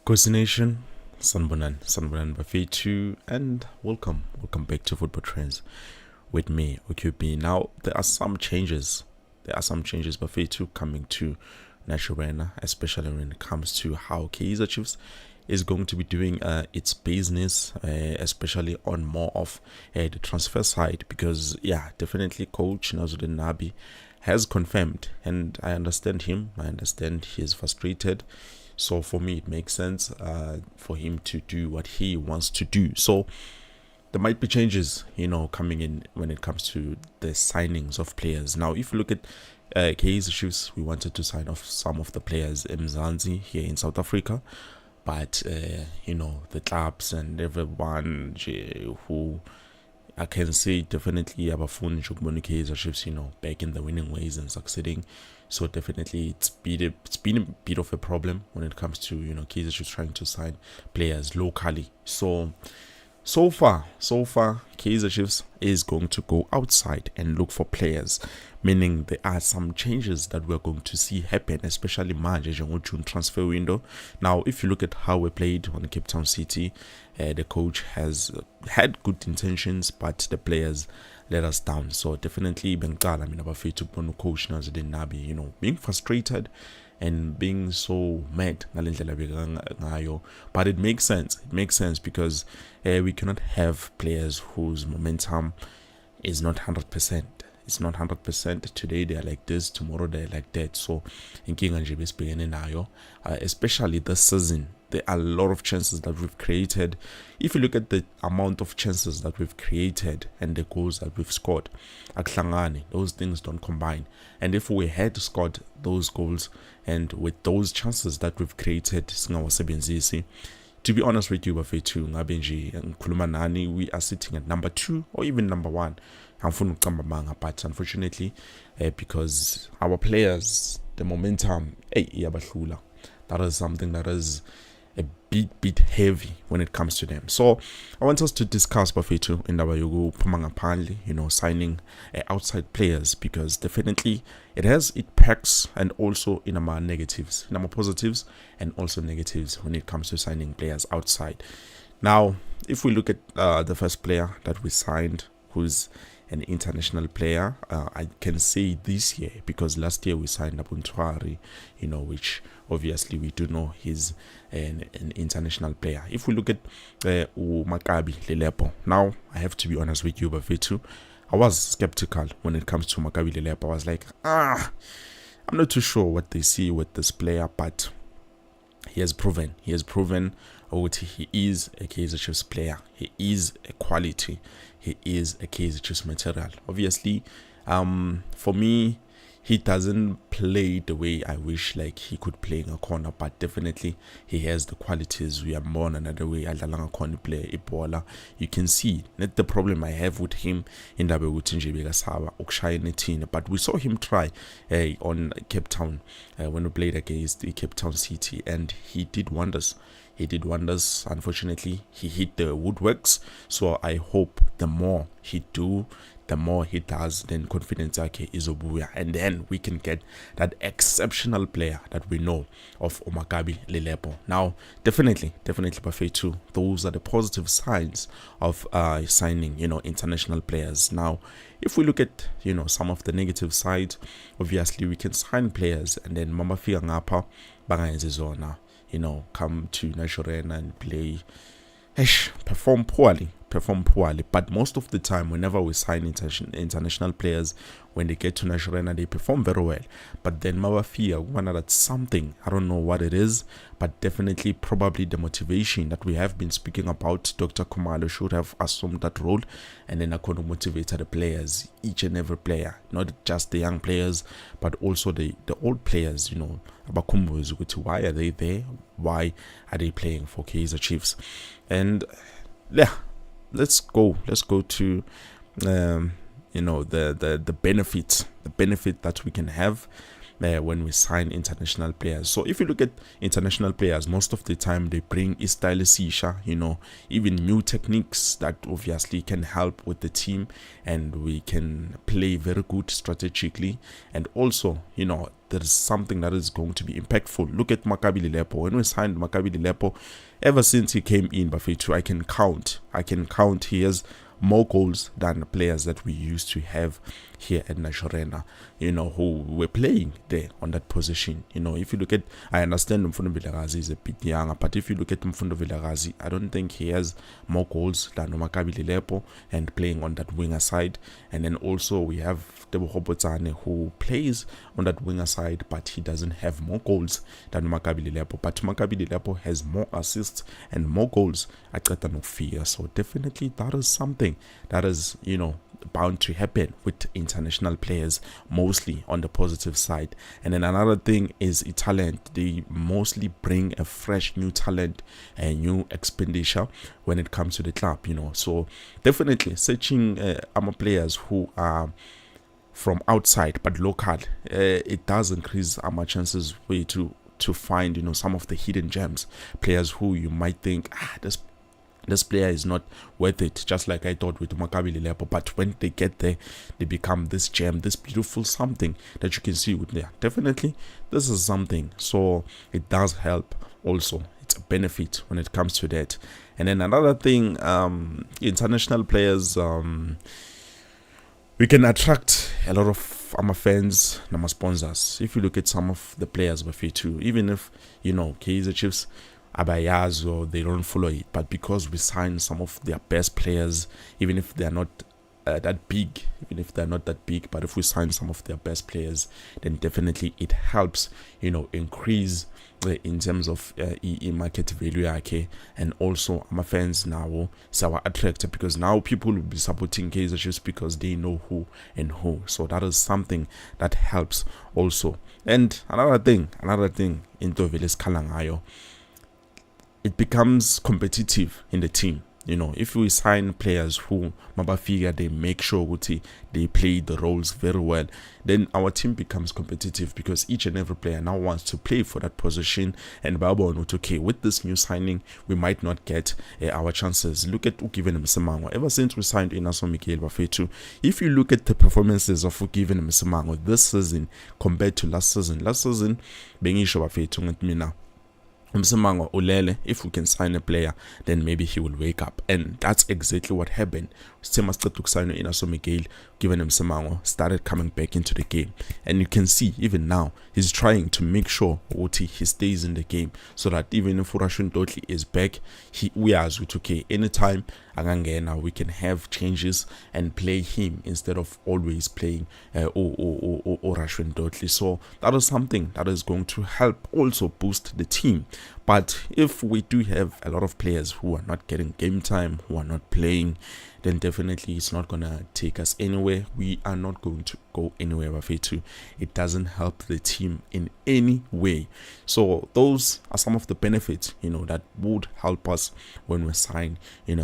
Kosi Nation, Sanbonan Bafetu, and welcome back to Football Trends with me, OQB. Now, there are some changes, Bafetu, coming to National Arena, especially when it comes to how Kaizer Chiefs is going to be doing its business, especially on more of the transfer side, because definitely Coach Nazuddin Nabi has confirmed, and I understand him. I understand he is frustrated. So for me, it makes sense for him to do what he wants to do. So there might be changes, coming in when it comes to the signings of players. Now, if you look at Kaizer Chiefs, we wanted to sign off some of the players in Mzansi here in South Africa. But, the clubs and everyone who I can say definitely abafuni ukubona Kaizer Chiefs, back in the winning ways and succeeding. So definitely it's been a bit of a problem when it comes to Kaizer Chiefs trying to sign players locally. So far, Kaizer Chiefs is going to go outside and look for players, meaning there are some changes that we're going to see happen, especially in June transfer window. Now, if you look at how we played on Cape Town City, the coach has had good intentions, but the players let us down. So definitely, Bafetu coach Nazuddin Nabi, being frustrated and being so mad, but it makes sense because we cannot have players whose momentum is not 100%. It's not 100%. Today they are like this, tomorrow they are like that. So especially this season, there are a lot of chances that we've created. If you look at the amount of chances that we've created and the goals that we've scored, those things don't combine. And if we had scored those goals and with those chances that we've created, to be honest with you, Bafetu, we are sitting at number 2 or even number 1. But unfortunately, because our players, the momentum, that is something that is a bit heavy when it comes to them. So I want us to discuss Bafetu in Dabayogo Pumangapali, signing outside players, because definitely it packs, and also in our negatives, in our positives and also negatives when it comes to signing players outside. Now, if we look at the first player that we signed, who's an international player, I can say this year, because last year we signed Abuntwari, which obviously we do know he's an international player. If we look at Maccabi Lelepo, now I have to be honest with you, Bafetu, I was skeptical when it comes to Maccabi Lelepo. I was like, I'm not too sure what they see with this player, but he has proven he is a Kaizer Chiefs player. He is a quality. He is a Kaizer Chiefs material. Obviously, for me, he doesn't play the way I wish like he could play in a corner, but definitely he has the qualities. We are more another way Adalanga corner player Ebola. You can see not the problem I have with him in the but we saw him try on Cape Town when we played against the Cape Town City, and he did wonders. Unfortunately, he hit the woodworks. So I hope the more he does, then confidence is obuya, and then we can get that exceptional player that we know of Maccabi Lelepo. Now, definitely Bafetu, those are the positive signs of signing, international players. Now, if we look at, some of the negative sides, obviously we can sign players and then Mama Fia Ngapa Bangayenze Zona, come to National Arena and play, perform poorly. But most of the time, whenever we sign international players, when they get to National Arena, they perform very well. But then Mawafia, that's something, I don't know what it is, but definitely probably the motivation that we have been speaking about. Dr. Kumalo should have assumed that role, and then I could motivate the players, each and every player, not just the young players, but also the old players, why are they there? Why are they playing for Kaizer Chiefs? And let's go to the benefit that we can have when we sign international players. So if you look at international players, most of the time they bring a style sisha, even new techniques that obviously can help with the team, and we can play very good strategically, and also there is something that is going to be impactful. Look at Maccabi Lepo. When we signed Maccabi Lepo, ever since he came in, Bafetu, I can count he has more goals than the players that we used to have here at Nashorena, who were playing there on that position. If you look at, I understand Mfundo Vilakazi is a bit younger, but if you look at Mfundo Vilakazi, I don't think he has more goals than Maccabi Lepo and playing on that winger side. And then also we have Tebogo Botsane, who plays on that winger side, but he doesn't have more goals than Maccabi Lepo. But Maccabi Lepo has more assists and more goals at Qatanofia. So definitely that is something that is, bound to happen with international players, mostly on the positive side. And then another thing is talent. They mostly bring a fresh new talent and new expenditure when it comes to the club, So definitely searching our players who are from outside but local, it does increase our chances way to find some of the hidden gems, players who you might think this player is not worth it, just like I thought with Maccabi Lepo. But when they get there, they become this gem, this beautiful something that you can see with there. Definitely, this is something. So it does help also. It's a benefit when it comes to that. And then another thing, international players, we can attract a lot of our fans and our sponsors. If you look at some of the players, too, even if, Kaizer Chiefs, Abayazo, they don't follow it, but because we sign some of their best players, even if they're not that big, but if we sign some of their best players, then definitely it helps, increase in terms of market value, okay? And also our fans now are attracted, because now people will be supporting Kaizer just because they know who and who. So that is something that helps also. And another thing into Veles Kalangayo, it becomes competitive in the team. If we sign players who Mabafika, they make sure they play the roles very well, then our team becomes competitive, because each and every player now wants to play for that position. And Babo note, okay, with this new signing, we might not get our chances. Look at Ukiven Msemango. Ever since we signed Inaso Mikael Bafetu, if you look at the performances of Ukiven Msemango this season compared to last season, Bengisho Bafetu and Mina, Msemango ulele, if we can sign a player, then maybe he will wake up. And that's exactly what happened. Inaso Miguel, given Msemango, started coming back into the game. And you can see, even now, he's trying to make sure he stays in the game, so that even if Urashun Dotli is back, we are okay, anytime Agangena, we can have changes and play him instead of always playing Urashun Dotli. So that is something that is going to help also boost the team. But if we do have a lot of players who are not getting game time, who are not playing, then definitely it's not going to take us anywhere. We are not going to go anywhere, Bafetu. It doesn't help the team in any way. So those are some of the benefits, that would help us when we sign,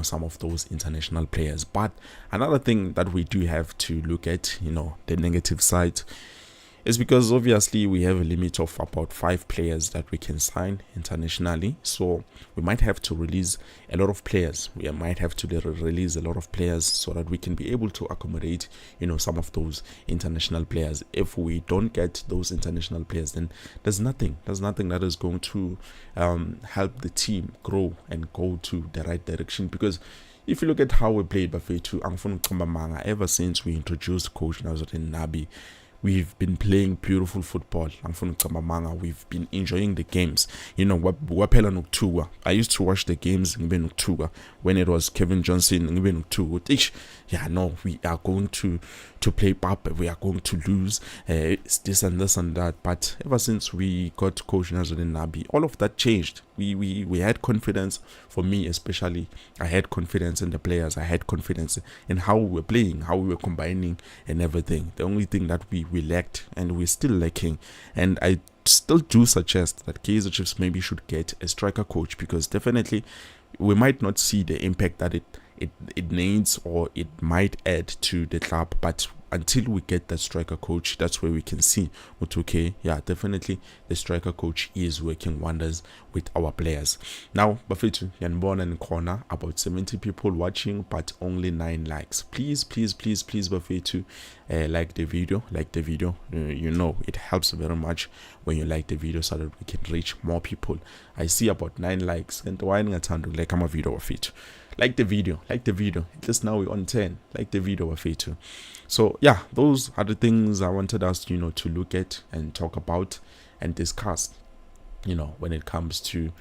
some of those international players. But another thing that we do have to look at, the negative side, is because obviously we have a limit of about 5 players that we can sign internationally. So we might have to release a lot of players. We might have to release a lot of players so that we can be able to accommodate, some of those international players. If we don't get those international players, then there's nothing that is going to help the team grow and go to the right direction. Because if you look at how we played Bafetu, ever since we introduced Coach Nazarin Nabi, we've been playing beautiful football. We've been enjoying the games. I used to watch the games when it was Kevin Johnson. Yeah, no, we are going to play pap. We are going to lose. It's this and this and that. But ever since we got Coach Nazarin Nabi, all of that changed. We had confidence. For me especially, I had confidence in the players. I had confidence in how we were playing, how we were combining and everything. The only thing that we lacked, and we're still lacking, and I still do suggest that Kaizer Chiefs maybe should get a striker coach, because definitely we might not see the impact that it needs or it might add to the club, but until we get that striker coach, that's where we can see what, okay, yeah, definitely the striker coach is working wonders with our players. Now bafethu yanibona in corner about 70 people watching but only 9 likes. Please bafethu like the video. You know it helps very much when you like the video so that we can reach more people. I see about 9 likes and why ngingathanda like ama video bafethu. Like the video. At least now we're on 10. Like the video bafethu. So yeah, those are the things I wanted us, to look at and talk about and discuss, when it comes to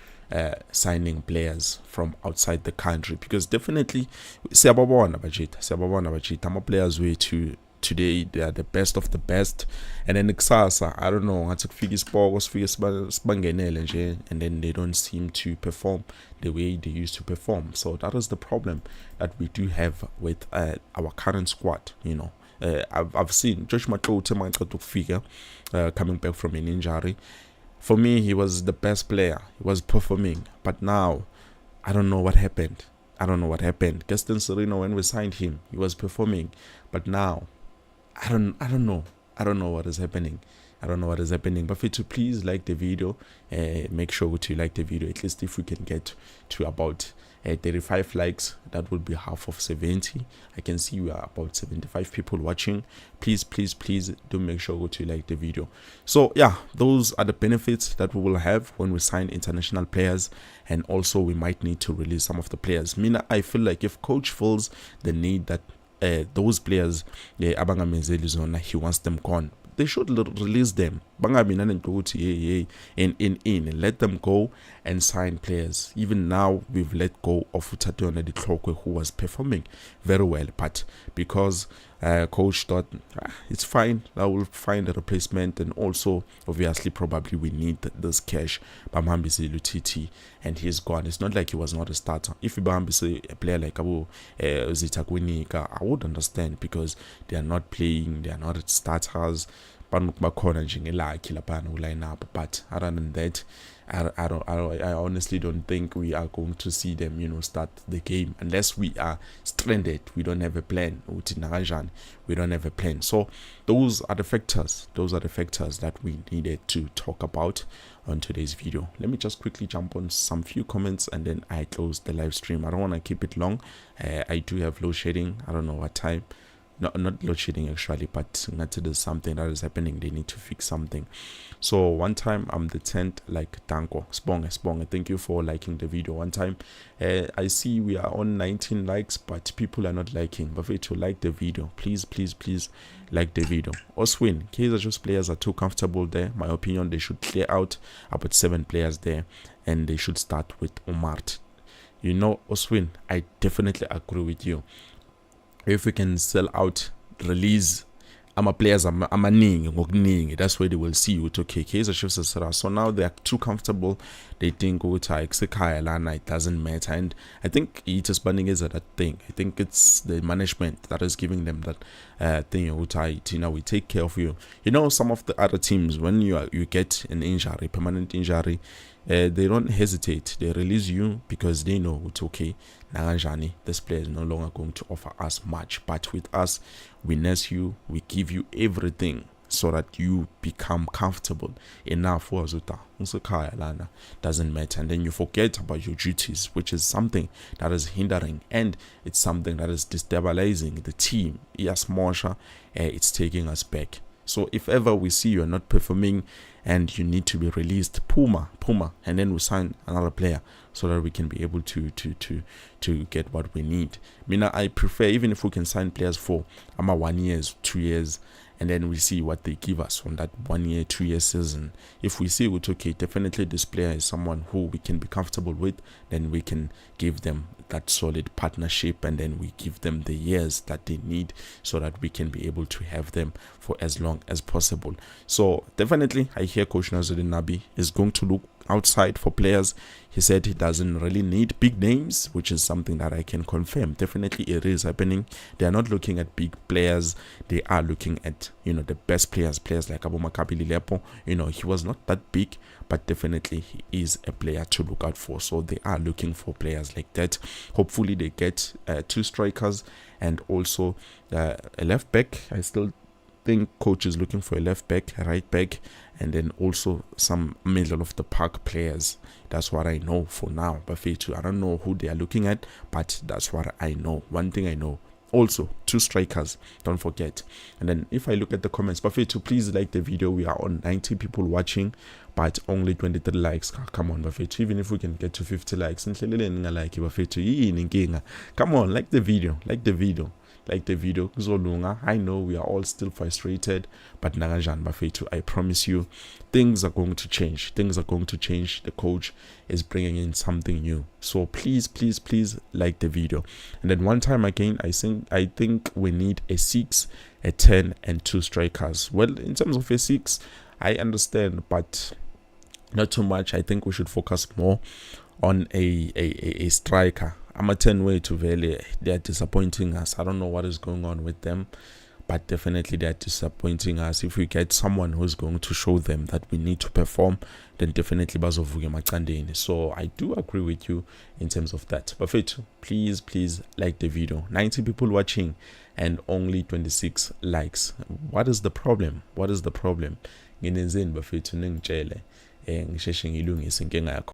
signing players from outside the country, because definitely siyababona bajita ama players wethu today, they are the best of the best, and then kusasa, I don't know, ngathi kufika isipoko sifike sibangenele nje, and then they don't seem to perform the way they used to perform. So that is the problem that we do have with our current squad. I've seen Josh Matlote coming back from an injury. For me, he was the best player. He was performing. But now, I don't know what happened. Gaston Sereno, when we signed him, he was performing. But now, I don't know. I don't know what is happening. But for you to please like the video, make sure to like the video. At least if we can get to about 35 likes, that would be half of 70. I can see we are about 75 people watching. Please do make sure to like the video. So yeah, those are the benefits that we will have when we sign international players, and also we might need to release some of the players. I feel like if coach feels the need that those players abangamenzeli zona, he wants them gone, they should release them. In let them go and sign players. Even now, we've let go of Utatione Ditlokwe, who was performing very well, but because coach thought it's fine, I will find a replacement, and also obviously probably we need this cash. Bamhambisi Lutiti, and he's gone. It's not like he was not a starter. If Bamhambisi a player like Abu Zitakwinika, I would understand, because they are not playing, they are not starters. But other than that, I honestly don't think we are going to see them, start the game unless we are stranded. We don't have a plan. We don't have a plan. So those are the factors. That we needed to talk about on today's video. Let me just quickly jump on some few comments and then I close the live stream. I don't want to keep it long. I do have load shedding. I don't know what time. No, not load shedding actually, but there's something that is happening. They need to fix something. So one time I'm the tent like Danko Spong. Thank you for liking the video. One time I see we are on 19 likes, but people are not liking. But for you to like the video, please like the video. Oswin, Kaizer Chiefs players are too comfortable there. My opinion, they should clear out about 7 players there, and they should start with Omart. Oswin, I definitely agree with you. If we can sell out, release players amaningi, that's where they will see it. Okay, Kaizer Chiefs, so now they are too comfortable. They think it doesn't matter, and I think it is banning is that thing. I think it's the management that is giving them that thing. We take care of you. Some of the other teams, when you get an injury, permanent injury, they don't hesitate. They release you because they know it's okay. This player is no longer going to offer us much. But with us, we nurse you, we give you everything so that you become comfortable enough for Azuta. Doesn't matter. And then you forget about your duties, which is something that is hindering, and it's something that is destabilizing the team. Yes, Marsha, it's taking us back. So if ever we see you are not performing and you need to be released, Puma, and then we sign another player so that we can be able to get what we need. I prefer, even if we can sign players for 1 year, 2 years, and then we see what they give us on that 1 year, 2 year season. If we see it's okay, definitely this player is someone who we can be comfortable with, then we can give them that solid partnership, and then we give them the years that they need so that we can be able to have them for as long as possible. So definitely I hear Coach Nazuddin Nabi is going to look outside for players. He said he doesn't really need big names, which is something that I can confirm. Definitely it is happening. They are not looking at big players. They are looking at, the best players like Abu Makabi Lepo. He was not that big, but definitely he is a player to look out for. So they are looking for players like that. Hopefully they get 2 strikers and also a left back. I still think coach is looking for a left back, a right back, and then also some middle of the park players. That's what I know for now. Bafetu, I don't know who they are looking at, but that's what I know. One thing I know. Also, 2 strikers, don't forget. And then if I look at the comments, Bafetu, please like the video. We are on 90 people watching, but only 23 likes. Come on, Bafetu. Even if we can get to 50 likes, come on, like the video. Like the video. I know we are all still frustrated, but Nagajan Bafetu, I promise you, things are going to change. The coach is bringing in something new. So please like the video. And then one time again, I think we need a 6, a 10, and 2 strikers. Well, in terms of a 6, I understand, but not too much. I think we should focus more on a striker. I'm a 10 way to Vele. They are disappointing us. I don't know what is going on with them, but definitely they are disappointing us. If we get someone who's going to show them that we need to perform, then definitely bazovuke macandeni. So I do agree with you in terms of that. But please like the video. 90 people watching and only 26 likes. What is the problem? Nginenzeni bafethu ningitshele ngisheshe ngilungise inkinga yakho.